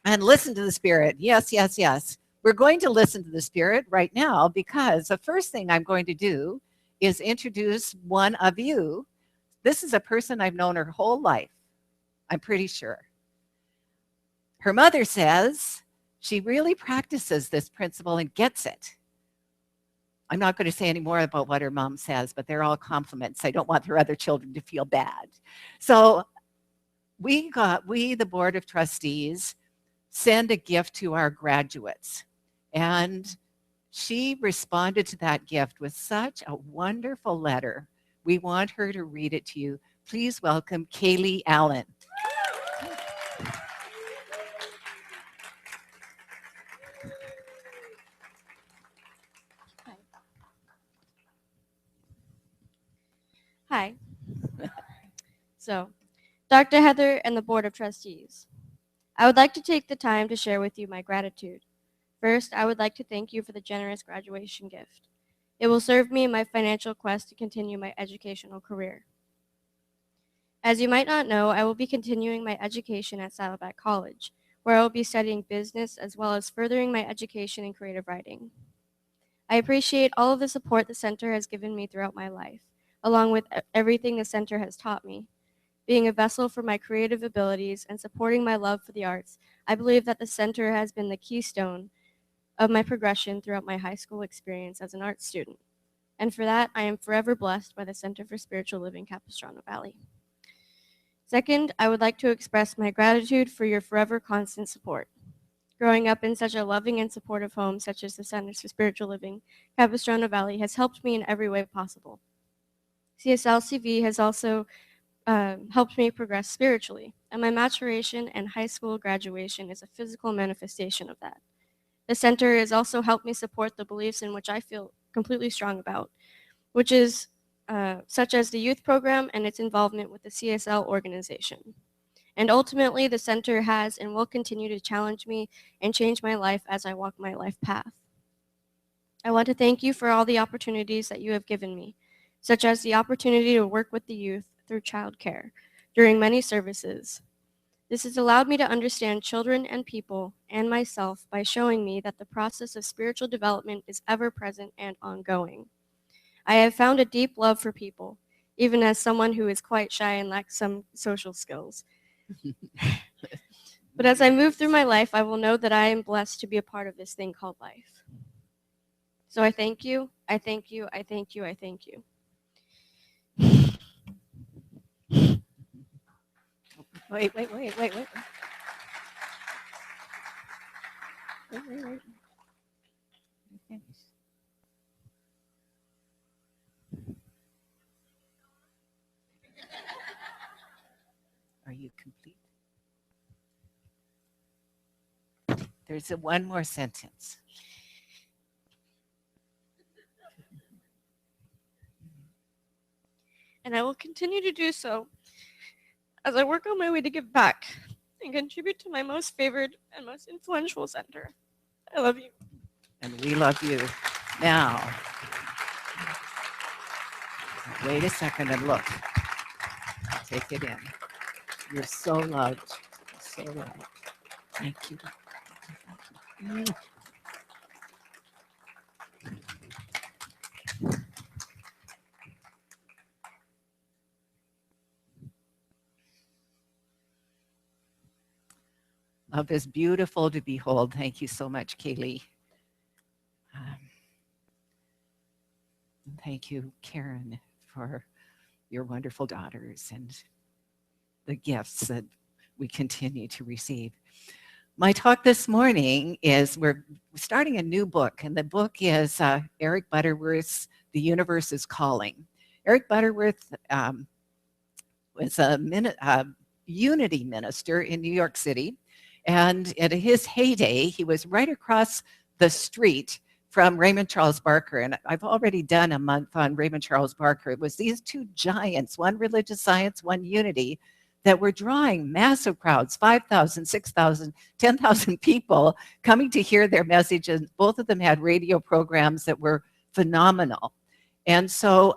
And listen to the Spirit. Yes, yes, yes. We're going to listen to the Spirit right now because the first thing I'm going to do is introduce one of you. This is a person I've known her whole life, I'm pretty sure. Her mother says she really practices this principle and gets it. I'm not going to say any more about what her mom says, but they're all compliments. I don't want her other children to feel bad. So we, the Board of Trustees, send a gift to our graduates. And she responded to that gift with such a wonderful letter. We want her to read it to you. Please welcome Kaylee Allen. Hi. So, Dr. Heather and the Board of Trustees, I would like to take the time to share with you my gratitude. First, I would like to thank you for the generous graduation gift. It will serve me in my financial quest to continue my educational career. As you might not know, I will be continuing my education at Saddleback College, where I will be studying business as well as furthering my education in creative writing. I appreciate all of the support the center has given me throughout my life, along with everything the center has taught me. Being a vessel for my creative abilities and supporting my love for the arts, I believe that the center has been the keystone of my progression throughout my high school experience as an art student. And for that, I am forever blessed by the Center for Spiritual Living Capistrano Valley. Second, I would like to express my gratitude for your forever constant support. Growing up in such a loving and supportive home such as the Centers for Spiritual Living Capistrano Valley has helped me in every way possible. CSLCV has also helped me progress spiritually, and my maturation and high school graduation is a physical manifestation of that. The center has also helped me support the beliefs in which I feel completely strong about, which is such as the youth program and its involvement with the CSL organization. And ultimately, the center has and will continue to challenge me and change my life as I walk my life path. I want to thank you for all the opportunities that you have given me, such as the opportunity to work with the youth through childcare during many services. This has allowed me to understand children and people and myself by showing me that the process of spiritual development is ever present and ongoing. I have found a deep love for people, even as someone who is quite shy and lacks some social skills. But as I move through my life, I will know that I am blessed to be a part of this thing called life. So I thank you, I thank you, I thank you, I thank you. Wait. Are you complete? There's one more sentence. And I will continue to do so as I work on my way to give back and contribute to my most favored and most influential center. I love you. And we love you. Now, wait a second and look. Take it in. You're so loved. So loved. Thank you. Love is beautiful to behold. Thank you so much, Kaylee. Thank you, Karen, for your wonderful daughters and the gifts that we continue to receive. My talk this morning is we're starting a new book, and the book is Eric Butterworth's The Universe is Calling. Eric Butterworth was a unity minister in New York City, and at his heyday, he was right across the street from Raymond Charles Barker, and I've already done a month on Raymond Charles Barker. It was these two giants, one religious science, one unity, that were drawing massive crowds, 5,000, 6,000, 10,000 people coming to hear their messages. Both of them had radio programs that were phenomenal. And so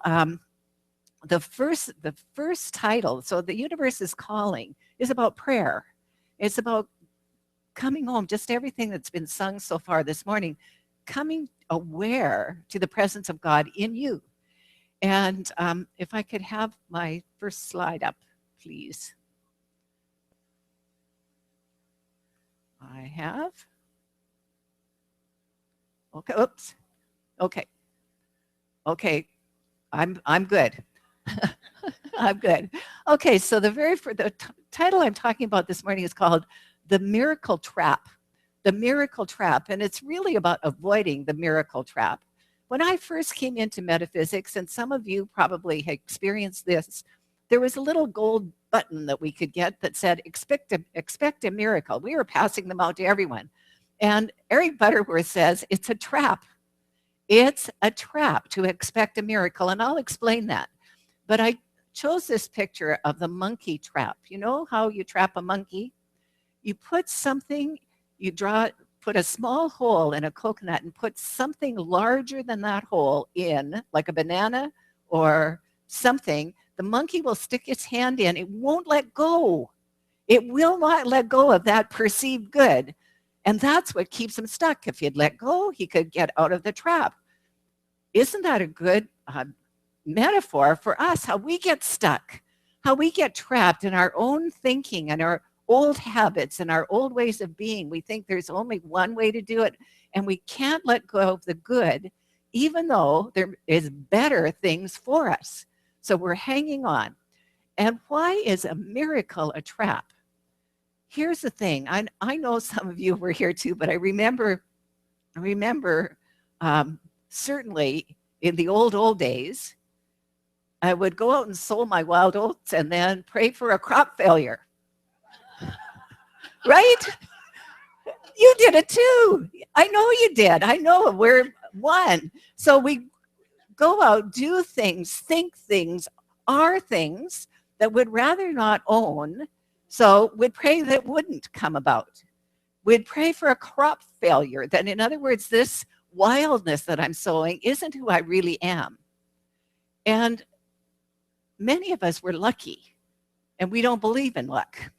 the first title, so The Universe is Calling, is about prayer. It's about coming home, just everything that's been sung so far this morning, coming aware to the presence of God in you. And if I could have my first slide up, please. I have. Okay, oops. Okay. Okay. I'm good. I'm good. Okay, so the title I'm talking about this morning is called The Miracle Trap. The Miracle Trap, and it's really about avoiding the miracle trap. When I first came into metaphysics, and some of you probably have experienced this, there was a little gold button that we could get that said, expect a miracle. We were passing them out to everyone. And Eric Butterworth says, it's a trap. It's a trap to expect a miracle, and I'll explain that. But I chose this picture of the monkey trap. You know how you trap a monkey? You put something, put a small hole in a coconut and put something larger than that hole in, like a banana or something. The monkey will stick its hand in. It won't let go. It will not let go of that perceived good. And that's what keeps him stuck. If he'd let go, he could get out of the trap. Isn't that a good metaphor for us, how we get stuck, how we get trapped in our own thinking and our old habits and our old ways of being? We think there's only one way to do it, and we can't let go of the good, even though there is better things for us. So we're hanging on. And why is a miracle a trap? Here's the thing. I know some of you were here too, but I remember certainly in the old days, I would go out and sow my wild oats and then pray for a crop failure. Right? You did it too. I know you did. I know we're one. So we go out, do things, think things, are things that would rather not own. So we'd pray that it wouldn't come about. We'd pray for a crop failure, that in other words, this wildness that I'm sowing isn't who I really am. And many of us were lucky, and we don't believe in luck.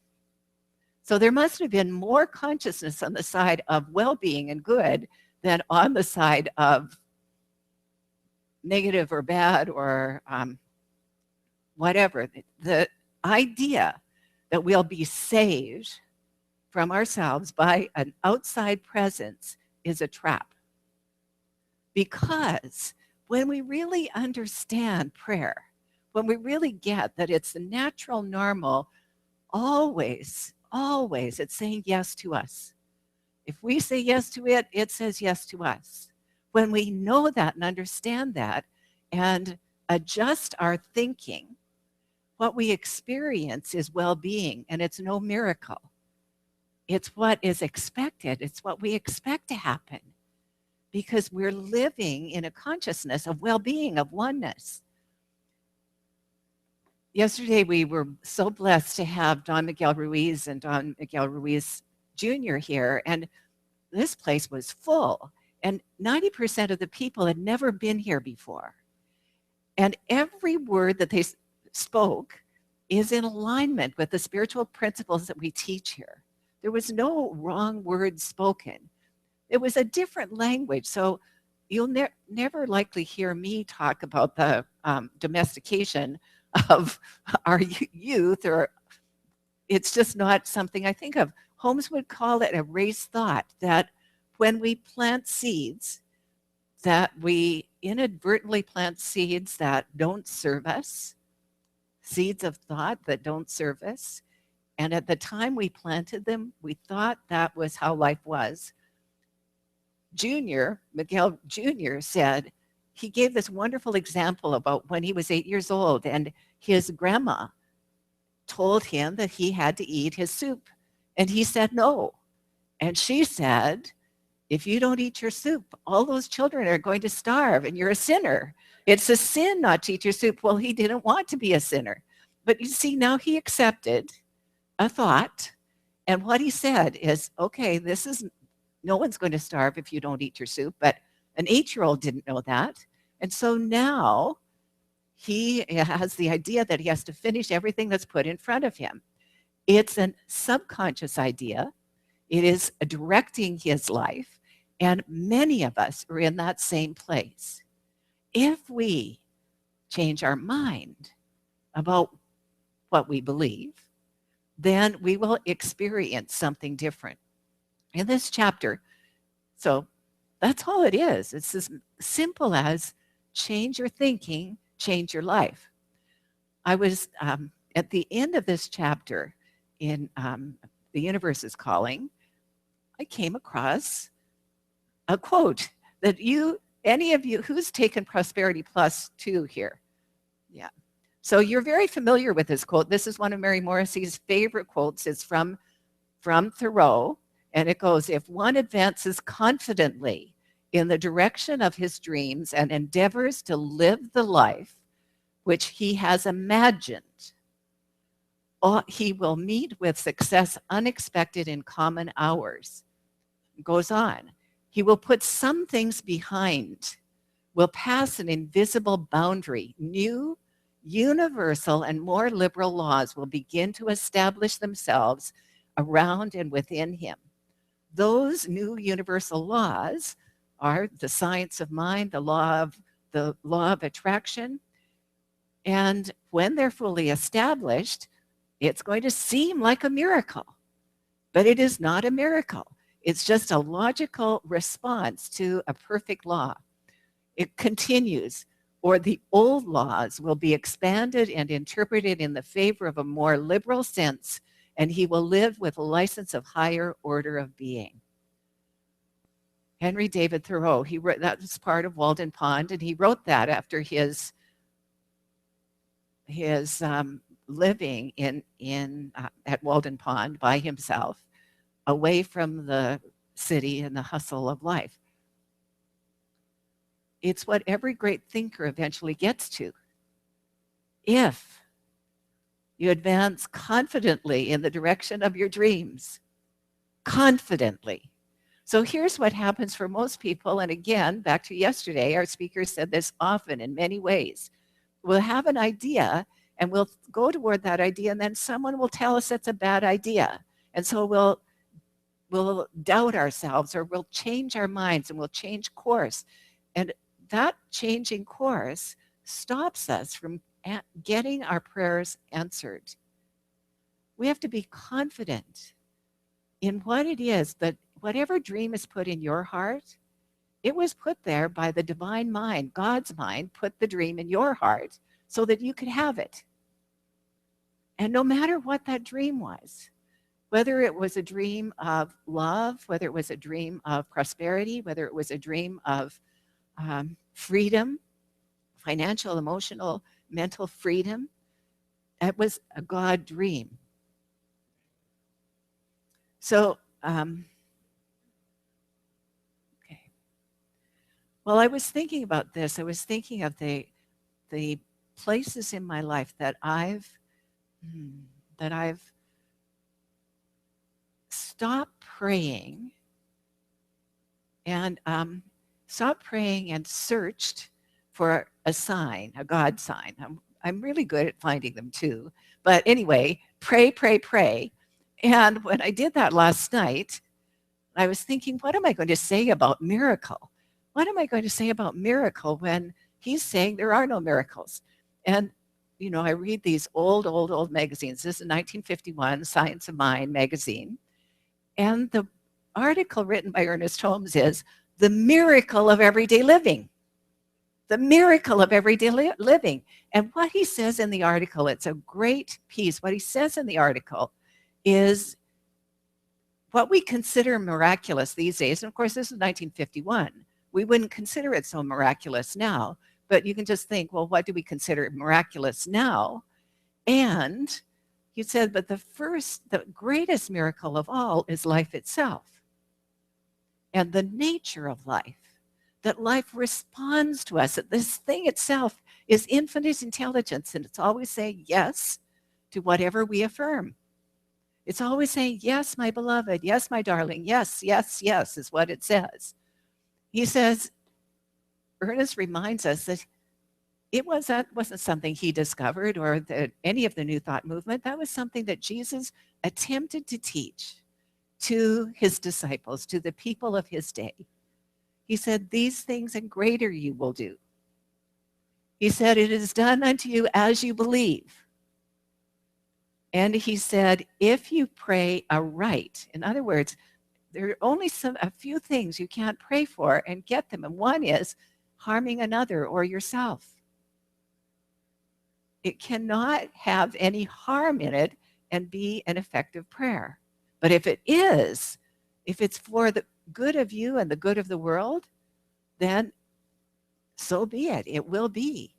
So there must have been more consciousness on the side of well-being and good than on the side of negative or bad or whatever. The idea that we'll be saved from ourselves by an outside presence is a trap. Because when we really understand prayer, when we really get that it's the natural, normal, always, it's saying yes to us. If we say yes to it, it says yes to us. When we know that and understand that and adjust our thinking, what we experience is well-being, and it's no miracle. It's what is expected. It's what we expect to happen because we're living in a consciousness of well-being, of oneness. Yesterday, we were so blessed to have Don Miguel Ruiz and Don Miguel Ruiz Jr. here, and this place was full, and 90% of the people had never been here before. And every word that they spoke is in alignment with the spiritual principles that we teach here. There was no wrong word spoken. It was a different language, so you'll never likely hear me talk about the domestication of our youth, or it's just not something I think of. Holmes would call it a race thought, that when we plant seeds, that we inadvertently plant seeds that don't serve us, seeds of thought that don't serve us. And at the time we planted them, we thought that was how life was. Miguel Jr. said, he gave this wonderful example about when he was 8 years old and his grandma told him that he had to eat his soup. And he said no. And she said, if you don't eat your soup, all those children are going to starve and you're a sinner. It's a sin not to eat your soup. Well, he didn't want to be a sinner. But you see, now he accepted a thought. And what he said is, okay, no one's going to starve if you don't eat your soup. But an 8-year-old didn't know that. And so now he has the idea that he has to finish everything that's put in front of him. It's a subconscious idea. It is directing his life, and many of us are in that same place. If we change our mind about what we believe, then we will experience something different. In this chapter, so that's all it is. It's as simple as change your thinking, change your life. I was at the end of this chapter in The Universe is Calling, I came across a quote that any of you, who's taken Prosperity Plus 2 here? Yeah. So you're very familiar with this quote. This is one of Mary Morrissey's favorite quotes. It's from Thoreau, and it goes, if one advances confidently in the direction of his dreams and endeavors to live the life which he has imagined, he will meet with success unexpected in common hours. It goes on. He will put some things behind, will pass an invisible boundary. New, universal, and more liberal laws will begin to establish themselves around and within him. Those new universal laws are the science of mind, the law of attraction. And when they're fully established, it's going to seem like a miracle, but it is not a miracle. It's just a logical response to a perfect law. It continues, or the old laws will be expanded and interpreted in the favor of a more liberal sense, and he will live with a license of higher order of being. Henry David Thoreau, he wrote, that was part of Walden Pond, and he wrote that after his living at Walden Pond by himself, away from the city and the hustle of life. It's what every great thinker eventually gets to. If you advance confidently in the direction of your dreams, confidently. So here's what happens for most people. And again, back to yesterday, our speaker said this often in many ways. We'll have an idea and we'll go toward that idea, and then someone will tell us it's a bad idea. And so we'll doubt ourselves, or we'll change our minds and we'll change course. And that changing course stops us from getting our prayers answered. We have to be confident in what it is that whatever dream is put in your heart, it was put there by the divine mind. God's mind put the dream in your heart so that you could have it. And no matter what that dream was, whether it was a dream of love, whether it was a dream of prosperity, whether it was a dream of freedom, financial, emotional, mental freedom, it was a God dream. So, okay. Well, I was thinking about this. I was thinking of the places in my life that I've stopped praying and searched for a sign, a God sign. I'm really good at finding them too. But anyway, pray, pray, pray. And when I did that last night, I was thinking, what am I going to say about miracle? What am I going to say about miracle when he's saying there are no miracles? And, you know, I read these old magazines. This is 1951 Science of Mind magazine. And the article written by Ernest Holmes is The Miracle of Everyday Living. The miracle of everyday living. And what he says in the article, it's a great piece. What he says in the article is what we consider miraculous these days, and of course this is 1951, we wouldn't consider it so miraculous now, but you can just think, well, what do we consider miraculous now? And he said, but the greatest miracle of all is life itself and the nature of life, that life responds to us, that this thing itself is infinite intelligence, and it's always saying yes to whatever we affirm. It's always saying, yes, my beloved, yes, my darling, yes, yes, yes, is what it says. He says, Ernest reminds us that that wasn't something he discovered or that any of the New Thought movement. That was something that Jesus attempted to teach to his disciples, to the people of his day. He said, these things and greater you will do. He said, it is done unto you as you believe. And he said, if you pray aright, in other words, there are only a few things you can't pray for and get them. And one is harming another or yourself. It cannot have any harm in it and be an effective prayer. But if it is, if it's for the good of you and the good of the world, then so be it. It will be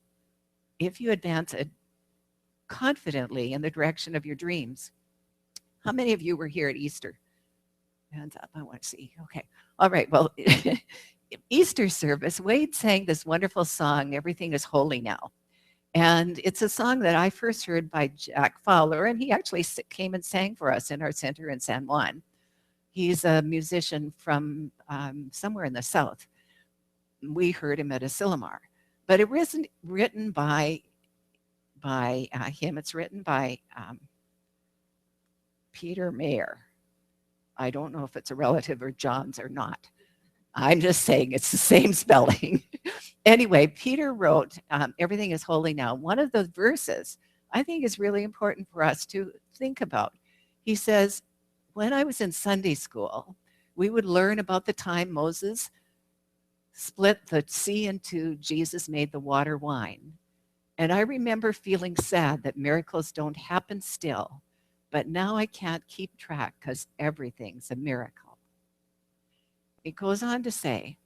if you advance it confidently in the direction of your dreams. How many of you were here at Easter? Hands up. I want to see. Okay. All right. Well, Easter service, Wade sang this wonderful song, Everything is Holy Now. And it's a song that I first heard by Jack Fowler, and he actually came and sang for us in our center in San Juan. He's a musician from somewhere in the South. We heard him at Asilomar. But it wasn't written by him. It's written by Peter Mayer. I don't know if it's a relative or John's or not. I'm just saying it's the same spelling. Anyway, Peter wrote, Everything is Holy Now. One of those verses I think is really important for us to think about. He says, when I was in Sunday school, we would learn about the time Moses split the sea in two, Jesus made the water wine. And I remember feeling sad that miracles don't happen still, but now I can't keep track because everything's a miracle. It goes on to say,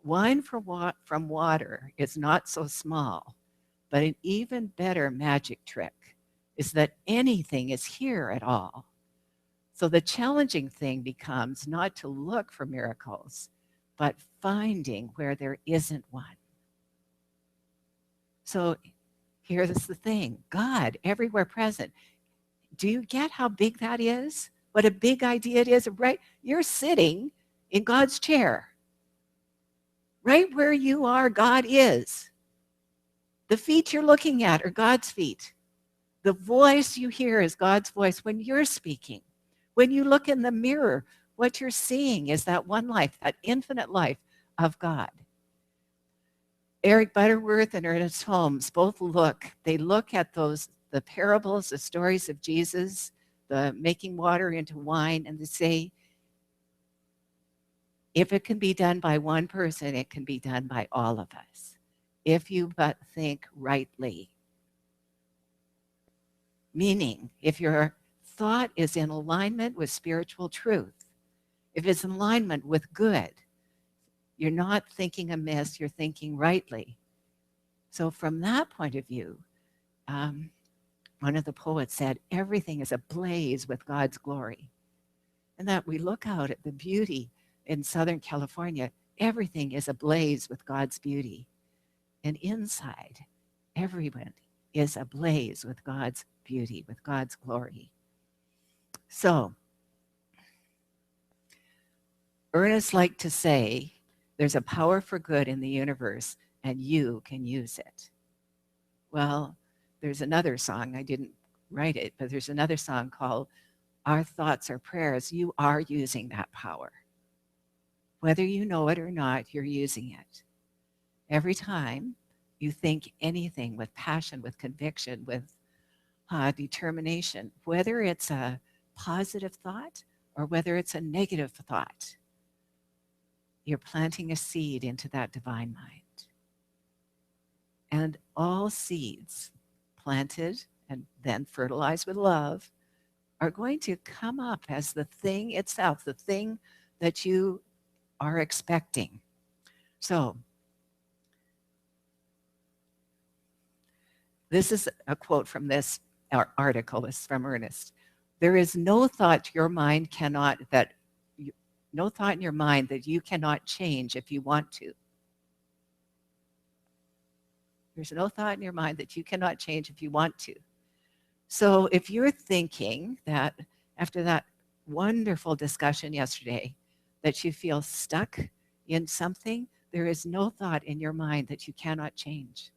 wine from water is not so small, but an even better magic trick is that anything is here at all. So the challenging thing becomes not to look for miracles, but finding where there isn't one. So here's the thing, God, everywhere present. Do you get how big that is? What a big idea it is, right? You're sitting in God's chair. Right where you are, God is. The feet you're looking at are God's feet. The voice you hear is God's voice when you're speaking. When you look in the mirror, what you're seeing is that one life, that infinite life of God. Eric Butterworth and Ernest Holmes both they look at the parables, the stories of Jesus, the making water into wine, and they say, if it can be done by one person, it can be done by all of us, if you but think rightly. Meaning, if your thought is in alignment with spiritual truth, if it's in alignment with good, you're not thinking amiss, you're thinking rightly. So from that point of view, one of the poets said, everything is ablaze with God's glory. And that we look out at the beauty in Southern California, everything is ablaze with God's beauty. And inside, everyone is ablaze with God's beauty, with God's glory. So, Ernest liked to say, there's a power for good in the universe, and you can use it. Well, there's another song, I didn't write it, but there's another song called Our Thoughts Are Prayers. You are using that power. Whether you know it or not, you're using it. Every time you think anything with passion, with conviction, with determination, whether it's a positive thought or whether it's a negative thought, you're planting a seed into that divine mind. And all seeds planted and then fertilized with love are going to come up as the thing itself, the thing that you are expecting. So, this is a quote from this article. This is from Ernest. There is no thought your mind cannot, no thought in your mind that you cannot change if you want to. There's no thought in your mind that you cannot change if you want to. So if you're thinking that after that wonderful discussion yesterday, that you feel stuck in something, there is no thought in your mind that you cannot change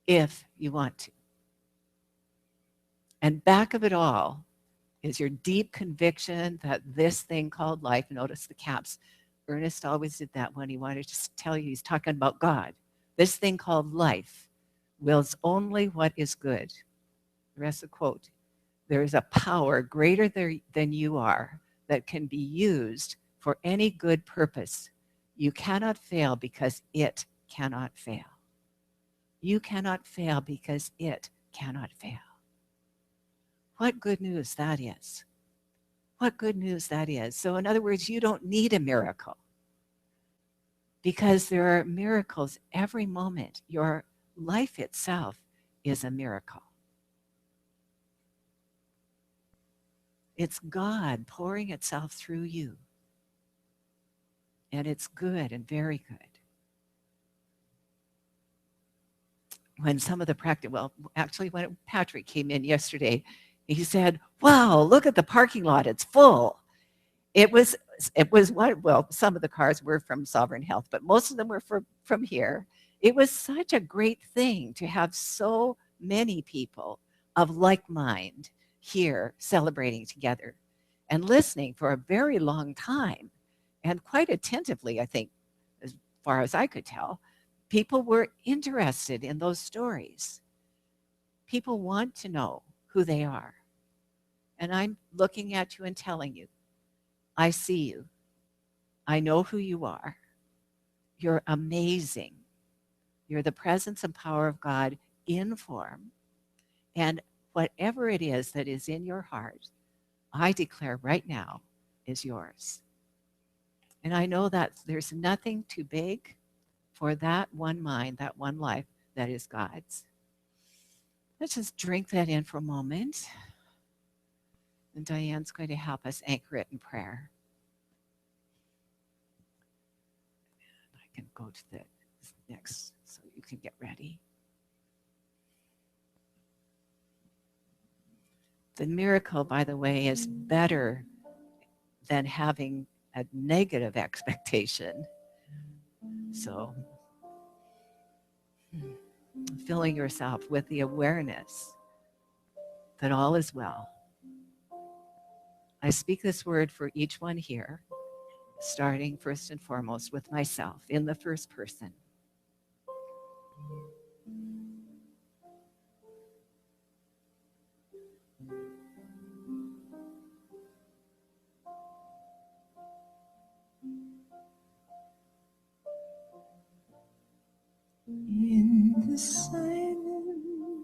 if you want to. And back of it all, Is your deep conviction that this thing called life, notice the caps, Ernest always did that when he wanted to tell you he's talking about God. This thing called life wills only what is good. The rest of the quote. There is a power greater than you are that can be used for any good purpose. You cannot fail because it cannot fail. You cannot fail because it cannot fail. What good news that is. What good news that is. So, in other words, you don't need a miracle because there are miracles every moment. Your life itself is a miracle. It's God pouring itself through you. And it's good and very good. When some of the practice, well, actually, when Patrick came in yesterday, he said, "Wow, look at the parking lot, it's full." It was, it was what, well, some of the cars were from Sovereign Health, but most of them were from here. It was such a great thing to have so many people of like mind here celebrating together and listening for a very long time and quite attentively, I think, as far as I could tell. People were interested in those stories. People want to know who they are. And I'm looking at you and telling you, I see you. I know who you are. You're amazing. You're the presence and power of God in form. And whatever it is that is in your heart, I declare right now is yours. And I know that there's nothing too big for that one mind, that one life that is God's. Let's just drink that in for a moment. And Diane's going to help us anchor it in prayer. I can go to the next so you can get ready. The miracle, by the way, is better than having a negative expectation. So, filling yourself with the awareness that all is well. I speak this word for each one here, starting first and foremost with myself in the first person. In the silence,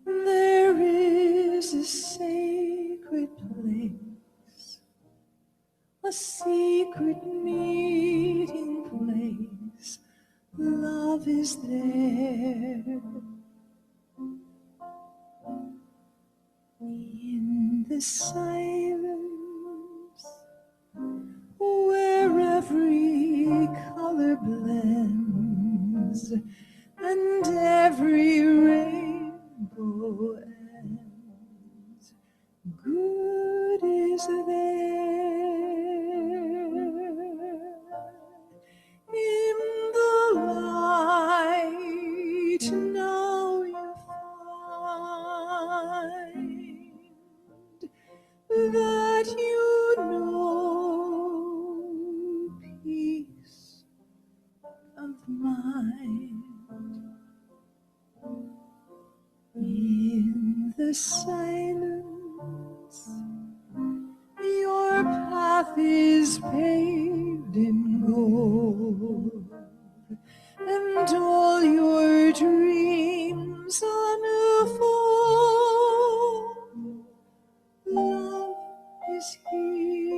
there is a sacred place, a secret meeting place. Love is there. In the silence, where every color blends and every rainbow ends, good is there. In the light now you find that you know peace of mind. In the silence, your path is paved in gold, and all your dreams unfold. Love is here,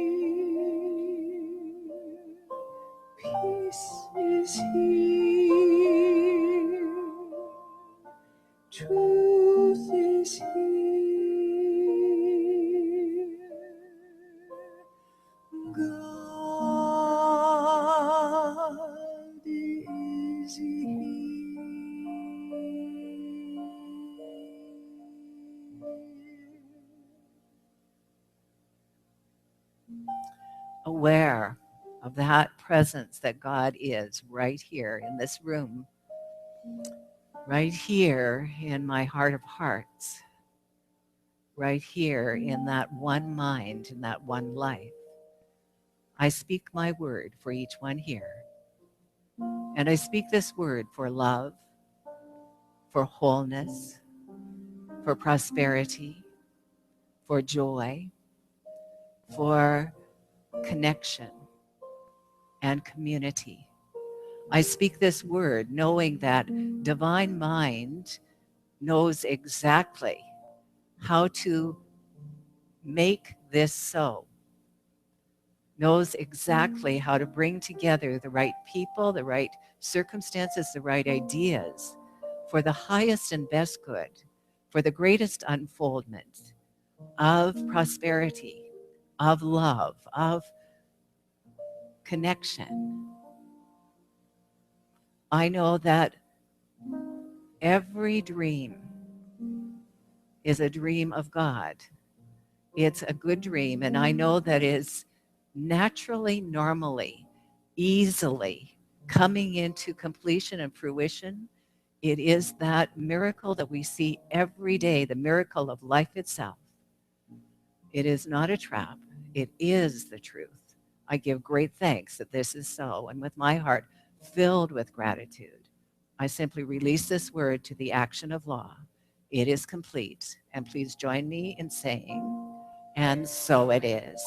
peace is here, truth is here, God is here. Aware of that presence that God is right here in this room, right here in my heart of hearts. right here in that one mind, in that one life. I speak my word for each one here. And I speak this word for love, for wholeness, for prosperity, for joy, for connection and community. I speak this word knowing that divine mind knows exactly how to make this so, knows exactly how to bring together the right people, the right circumstances, the right ideas for the highest and best good, for the greatest unfoldment of prosperity, of love, of connection. I know that every dream is a dream of God. It's a good dream, and I know that is naturally, normally, easily coming into completion and fruition. It is that miracle that we see every day, the miracle of life itself. It is not a trap. It is the truth. I give great thanks that this is so, and with my heart filled with gratitude, I simply release this word to the action of law. It is complete, and please join me in saying, and so it is.